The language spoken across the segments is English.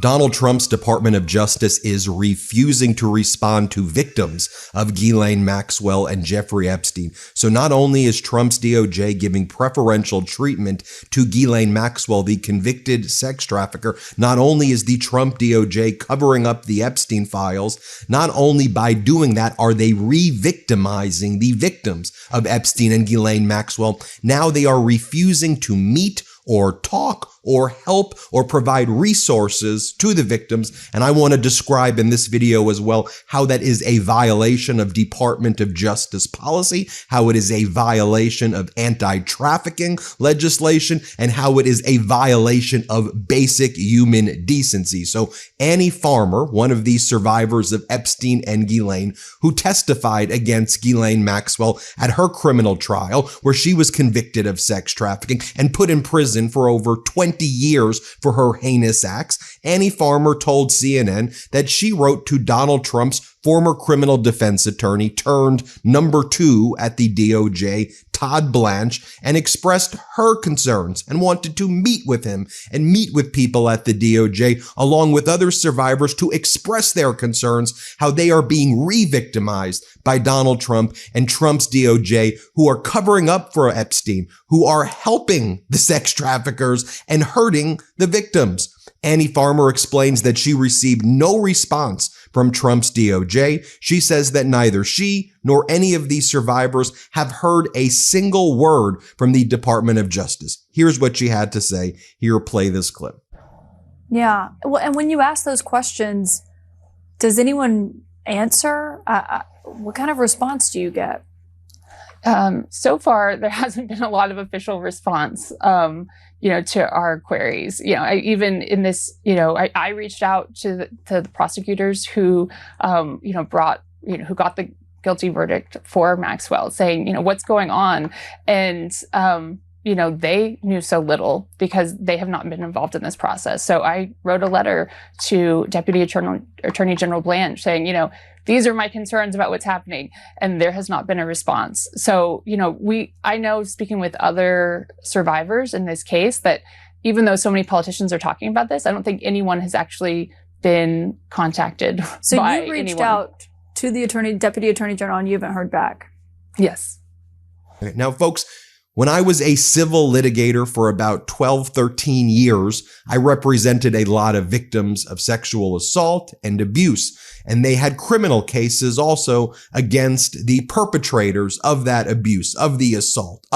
Donald Trump's Department of Justice is refusing to respond to victims of Ghislaine Maxwell and Jeffrey Epstein. So not only is Trump's DOJ giving preferential treatment to Ghislaine Maxwell, the convicted sex trafficker, not only is the Trump DOJ covering up the Epstein files, not only by doing that are they re-victimizing the victims of Epstein and Ghislaine Maxwell, now they are refusing to meet or talk or help or provide resources to the victims. And I want to describe in this video as well how that is a violation of Department of Justice policy, how it is a violation of anti-trafficking legislation, and how it is a violation of basic human decency. So Annie Farmer, one of these survivors of Epstein and Ghislaine, who testified against Ghislaine Maxwell at her criminal trial, where she was convicted of sex trafficking and put in prison for over 20 years for her heinous acts, Annie Farmer told CNN that she wrote to Donald Trump's former criminal defense attorney turned number 2 at the DOJ, Todd Blanche, and expressed her concerns and wanted to meet with him and meet with people at the DOJ along with other survivors to express their concerns, how they are being re-victimized by Donald Trump and Trump's DOJ, who are covering up for Epstein, who are helping the sex traffickers and hurting the victims. Annie Farmer explains that she received no response from Trump's DOJ. She says that neither she nor any of these survivors have heard a single word from the Department of Justice. Here's what she had to say. Here, play this clip. Yeah. Well, and when you ask those questions, does anyone answer? What kind of response do you get? So far, there hasn't been a lot of official response, to our queries. Even in this, I reached out to the prosecutors who, who got the guilty verdict for Maxwell, saying, what's going on? And, they knew so little because they have not been involved in this process. So I wrote a letter to Deputy Attorney General Blanche saying, these are my concerns about what's happening. And there has not been a response. So, I know, speaking with other survivors in this case, that even though so many politicians are talking about this, I don't think anyone has actually been contacted. So by you reached anyone. out to the Deputy Attorney General, and you haven't heard back? Yes. Okay, now, folks, when I was a civil litigator for about 12, 13 years, I represented a lot of victims of sexual assault and abuse, and they had criminal cases also against the perpetrators of that abuse, of the assault,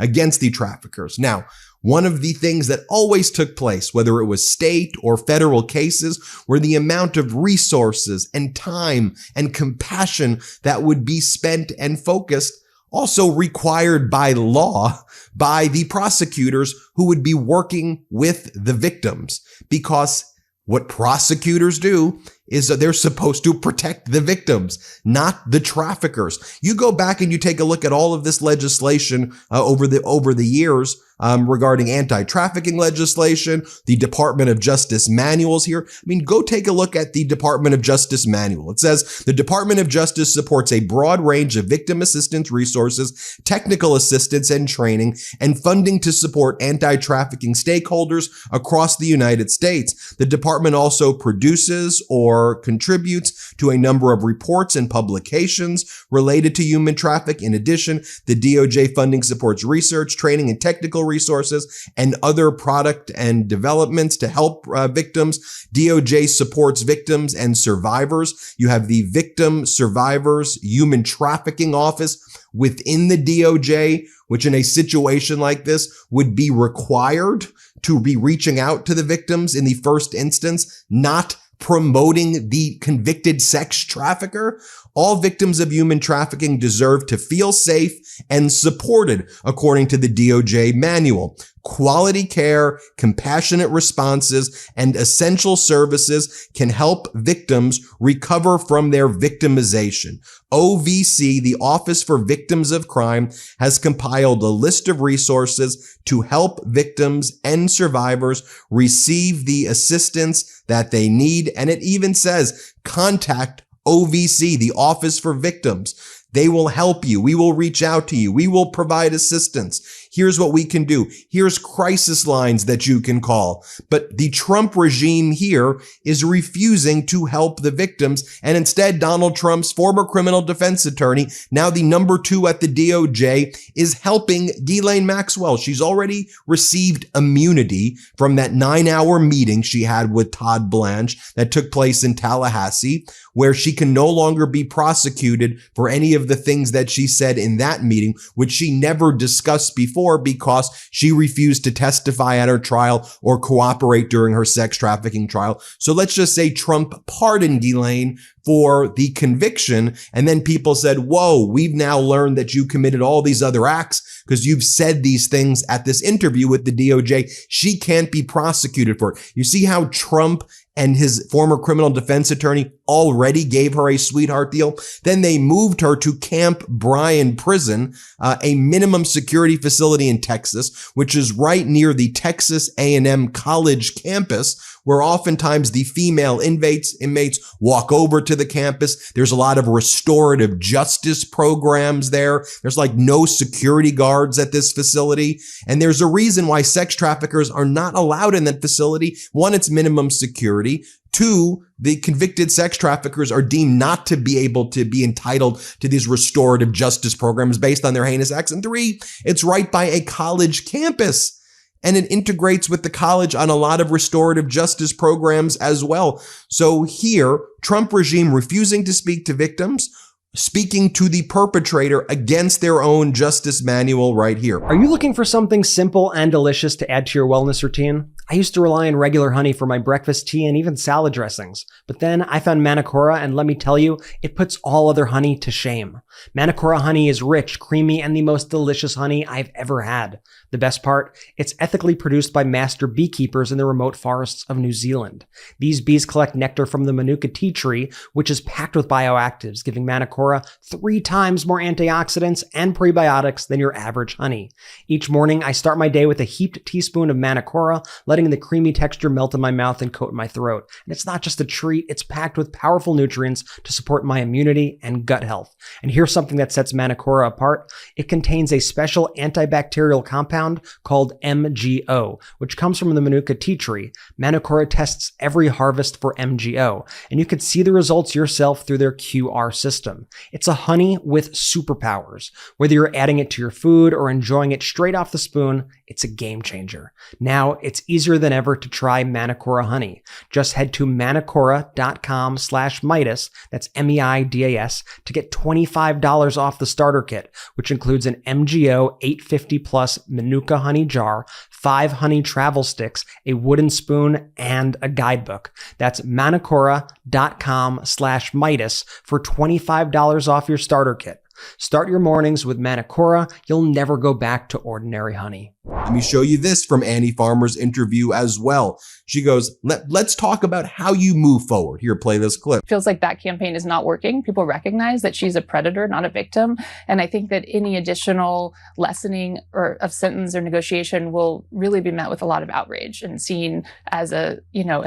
against the traffickers. Now, one of the things that always took place, whether it was state or federal cases, were the amount of resources and time and compassion that would be spent and focused, also required by law by the prosecutors who would be working with the victims. Because what prosecutors do is that they're supposed to protect the victims, not the traffickers. You go back and you take a look at all of this legislation over the years regarding anti-trafficking legislation, the Department of Justice manuals here. I mean, go take a look at the Department of Justice manual. It says the Department of Justice supports a broad range of victim assistance resources, technical assistance and training, and funding to support anti-trafficking stakeholders across the United States. The department also produces or contributes to a number of reports and publications related to human trafficking. In addition, the DOJ funding supports research, training, and technical resources and other product and developments to help victims. DOJ supports victims and survivors. You have the Victim Survivors Human Trafficking Office within the DOJ, which in a situation like this would be required to be reaching out to the victims in the first instance, not promoting the convicted sex trafficker. All victims of human trafficking deserve to feel safe and supported, according to the DOJ manual. Quality care, compassionate responses, and essential services can help victims recover from their victimization. OVC, the Office for Victims of Crime, has compiled a list of resources to help victims and survivors receive the assistance that they need. And it even says, contact OVC, the Office for Victims. They will help you. We will reach out to you. We will provide assistance. Here's what we can do. Here's crisis lines that you can call. But the Trump regime here is refusing to help the victims. And instead, Donald Trump's former criminal defense attorney, now the number 2 at the DOJ, is helping Ghislaine Maxwell. She's already received immunity from that 9-hour meeting she had with Todd Blanche that took place in Tallahassee, where she can no longer be prosecuted for any of the things that she said in that meeting, which she never discussed before because she refused to testify at her trial or cooperate during her sex trafficking trial. So let's just say Trump pardoned Ghislaine for the conviction. And then people said, whoa, we've now learned that you committed all these other acts because you've said these things at this interview with the DOJ. She can't be prosecuted for it. You see how Trump and his former criminal defense attorney already gave her a sweetheart deal? Then they moved her to Camp Bryan Prison, a minimum security facility in Texas, which is right near the Texas A&M College campus, where oftentimes the female inmates walk over to the campus. There's a lot of restorative justice programs there. There's like no security guards at this facility. And there's a reason why sex traffickers are not allowed in that facility. One, it's minimum security. 2, the convicted sex traffickers are deemed not to be able to be entitled to these restorative justice programs based on their heinous acts. And 3, it's right by a college campus. And it integrates with the college on a lot of restorative justice programs as well. So here, Trump regime refusing to speak to victims, speaking to the perpetrator against their own justice manual right here. Are you looking for something simple and delicious to add to your wellness routine? I used to rely on regular honey for my breakfast tea and even salad dressings. But then I found Manacora, and let me tell you, it puts all other honey to shame. Manacora honey is rich, creamy, and the most delicious honey I've ever had. The best part? It's ethically produced by master beekeepers in the remote forests of New Zealand. These bees collect nectar from the Manuka tea tree, which is packed with bioactives, giving Manacora 3 times more antioxidants and prebiotics than your average honey. Each morning, I start my day with a heaped teaspoon of Manacora, letting the creamy texture melt in my mouth and coat my throat. And it's not just a treat, it's packed with powerful nutrients to support my immunity and gut health. And here's something that sets Manacora apart. It contains a special antibacterial compound called MGO, which comes from the Manuka tea tree. Manacora tests every harvest for MGO, and you can see the results yourself through their QR system. It's a honey with superpowers. Whether you're adding it to your food or enjoying it straight off the spoon, it's a game changer. Now it's easier than ever to try Manacora honey. Just head to manacora.com/Meidas, that's MEIDAS, to get $25 off the starter kit, which includes an MGO 850 plus Manuka honey jar, 5 honey travel sticks, a wooden spoon, and a guidebook. That's manacora.com/Meidas for $25 off your starter kit. Start your mornings with Manacora. You'll never go back to ordinary honey. Let me show you this from Annie Farmer's interview as well. She goes, let's talk about how you move forward. Here, play this clip. Feels like that campaign is not working. People recognize that she's a predator, not a victim. And I think that any additional lessening or of sentence or negotiation will really be met with a lot of outrage and seen as a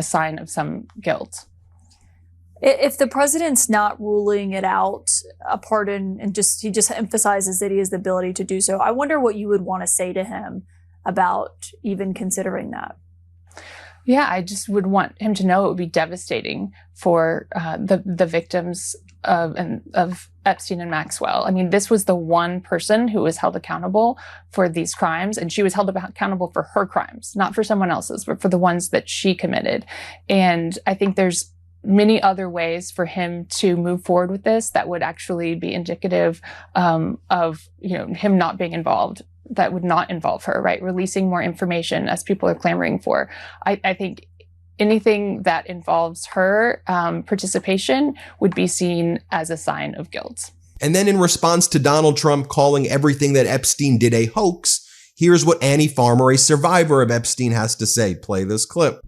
sign of some guilt. If the president's not ruling it out, a pardon, and he just emphasizes that he has the ability to do so, I wonder what you would want to say to him about even considering that. Yeah, I just would want him to know it would be devastating for the victims of Epstein and Maxwell. I mean, this was the one person who was held accountable for these crimes, and she was held accountable for her crimes, not for someone else's, but for the ones that she committed. And I think there's many other ways for him to move forward with this that would actually be indicative of him not being involved, that would not involve her, right? Releasing more information as people are clamoring for. I think anything that involves her participation would be seen as a sign of guilt. And then in response to Donald Trump calling everything that Epstein did a hoax, here's what Annie Farmer, a survivor of Epstein, has to say. Play this clip.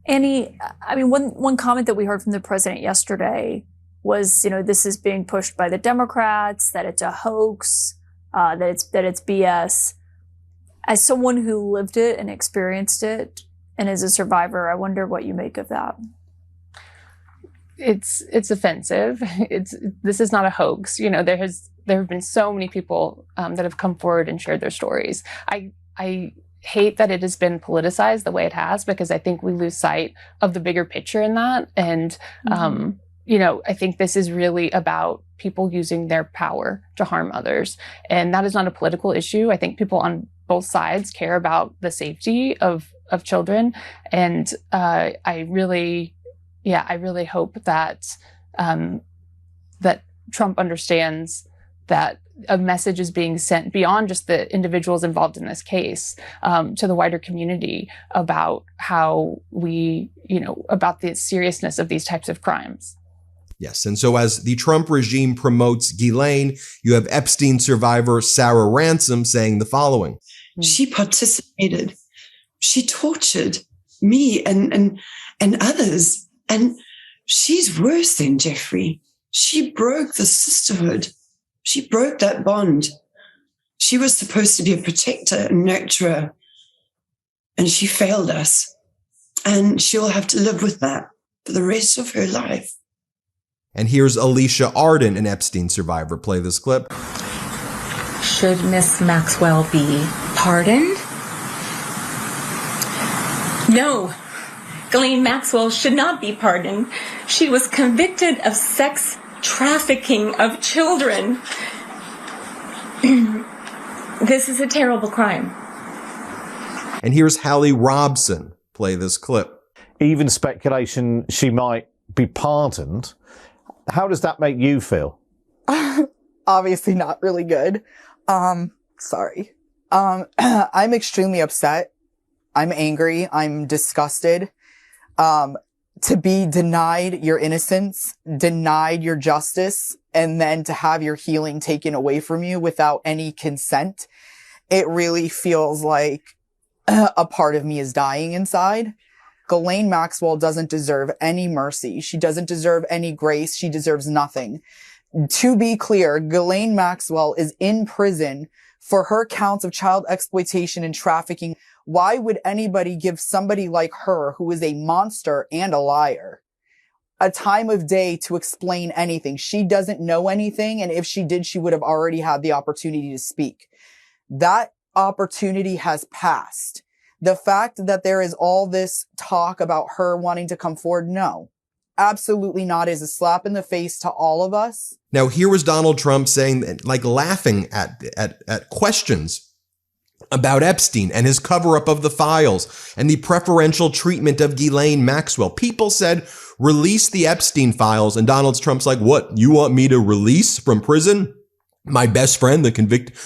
Annie, I mean, one comment that we heard from the president yesterday was, this is being pushed by the Democrats, that it's a hoax, that it's BS. As someone who lived it and experienced it and is a survivor, I wonder what you make of that. it's offensive. This is not a hoax. There have been so many people that have come forward and shared their stories. I hate that it has been politicized the way it has, because I think we lose sight of the bigger picture in that. And I think this is really about people using their power to harm others, and that is not a political issue. I think people on both sides care about the safety of children, and I really hope that that Trump understands that a message is being sent beyond just the individuals involved in this case, to the wider community about how about the seriousness of these types of crimes. Yes. And so as the Trump regime promotes Ghislaine, you have Epstein survivor Sarah Ransom saying the following. She participated. She tortured me and others. And she's worse than Jeffrey. She broke the sisterhood. She broke that bond. She was supposed to be a protector and nurturer, and she failed us. And she'll have to live with that for the rest of her life. And here's Alicia Arden, an Epstein survivor. Play this clip. Should Miss Maxwell be pardoned? No. Ghislaine Maxwell should not be pardoned. She was convicted of sex trafficking of children. This is a terrible crime. And here's Hallie Robson. Play this clip. Even speculation she might be pardoned. How does that make you feel? Obviously not really good. Sorry. I'm extremely upset. I'm angry. I'm disgusted. To be denied your innocence, denied your justice, and then to have your healing taken away from you without any consent. It really feels like a part of me is dying inside. Ghislaine Maxwell doesn't deserve any mercy. She doesn't deserve any grace. She deserves nothing. To be clear, Ghislaine Maxwell is in prison for her counts of child exploitation and trafficking. Why would anybody give somebody like her, who is a monster and a liar, a time of day to explain anything? She doesn't know anything, and if she did, she would have already had the opportunity to speak. That opportunity has passed. The fact that there is all this talk about her wanting to come forward, no, absolutely not, is a slap in the face to all of us. Now, here was Donald Trump saying, like, laughing at questions about Epstein and his cover-up of the files and the preferential treatment of Ghislaine Maxwell. People said, release the Epstein files. And Donald Trump's like, what? You want me to release from prison my best friend,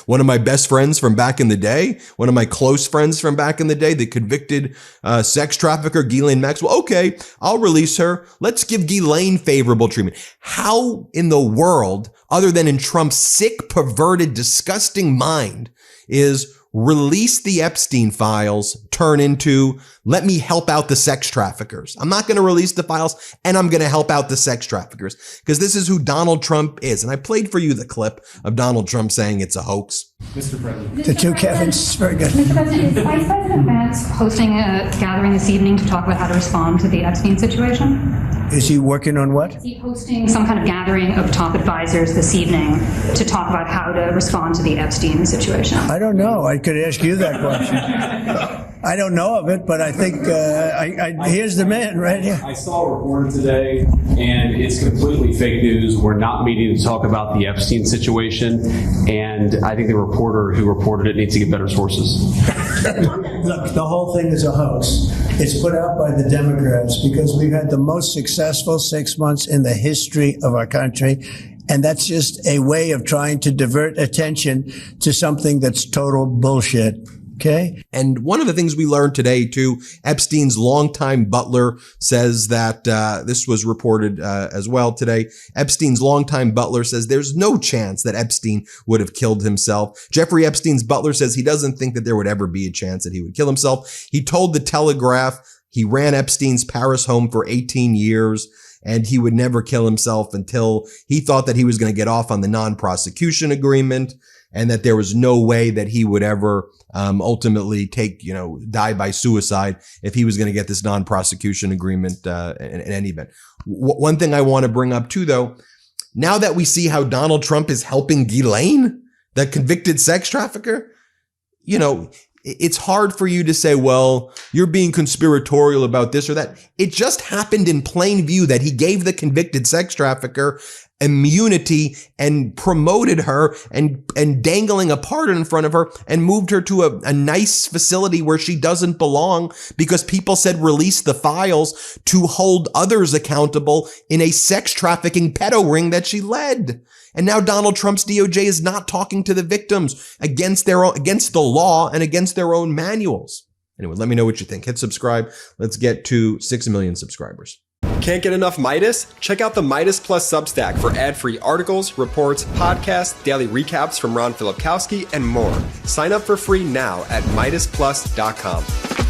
one of my best friends from back in the day, one of my close friends from back in the day, the convicted sex trafficker, Ghislaine Maxwell? Okay, I'll release her. Let's give Ghislaine favorable treatment. How in the world, other than in Trump's sick, perverted, disgusting mind, is release the Epstein files turn into, let me help out the sex traffickers? I'm not going to release the files, and I'm going to help out the sex traffickers, because this is who Donald Trump is. And I played for you the clip of Donald Trump saying it's a hoax. Mr. President. The two Kevins, very good. Mr. President, is Vice President Vance hosting a gathering this evening to talk about how to respond to the Epstein situation? Is he working on what? Is he hosting some kind of gathering of top advisors this evening to talk about how to respond to the Epstein situation? I don't know. I could ask you that question. I don't know of it, but I think here's the man right here. I saw a report today, and it's completely fake news. We're not meeting to talk about the Epstein situation, and I think the reporter who reported it needs to get better sources. Look, the whole thing is a hoax. It's put out by the Democrats because we've had the most successful 6 months in the history of our country. And that's just a way of trying to divert attention to something that's total bullshit. Okay. And one of the things we learned today, too, Epstein's longtime butler says that this was reported as well today. Epstein's longtime butler says there's no chance that Epstein would have killed himself. Jeffrey Epstein's butler says he doesn't think that there would ever be a chance that he would kill himself. He told the Telegraph he ran Epstein's Paris home for 18 years. And he would never kill himself until he thought that he was going to get off on the non-prosecution agreement. and that there was no way that he would ever ultimately die by suicide if he was going to get this non-prosecution agreement in any event. One thing I want to bring up too, though, now that we see how Donald Trump is helping Ghislaine, the convicted sex trafficker, it's hard for you to say, well, you're being conspiratorial about this or that. It just happened in plain view that he gave the convicted sex trafficker immunity and promoted her and dangling a pardon in front of her and moved her to a nice facility where she doesn't belong because people said release the files to hold others accountable in a sex trafficking pedo ring that she led. And now Donald Trump's DOJ is not talking to the victims against the law and against their own manuals. Anyway, let me know what you think. Hit subscribe. Let's get to 6 million subscribers. Can't get enough Meidas? Check out the Meidas Plus Substack for ad-free articles, reports, podcasts, daily recaps from Ron Filipkowski, and more. Sign up for free now at MeidasPlus.com.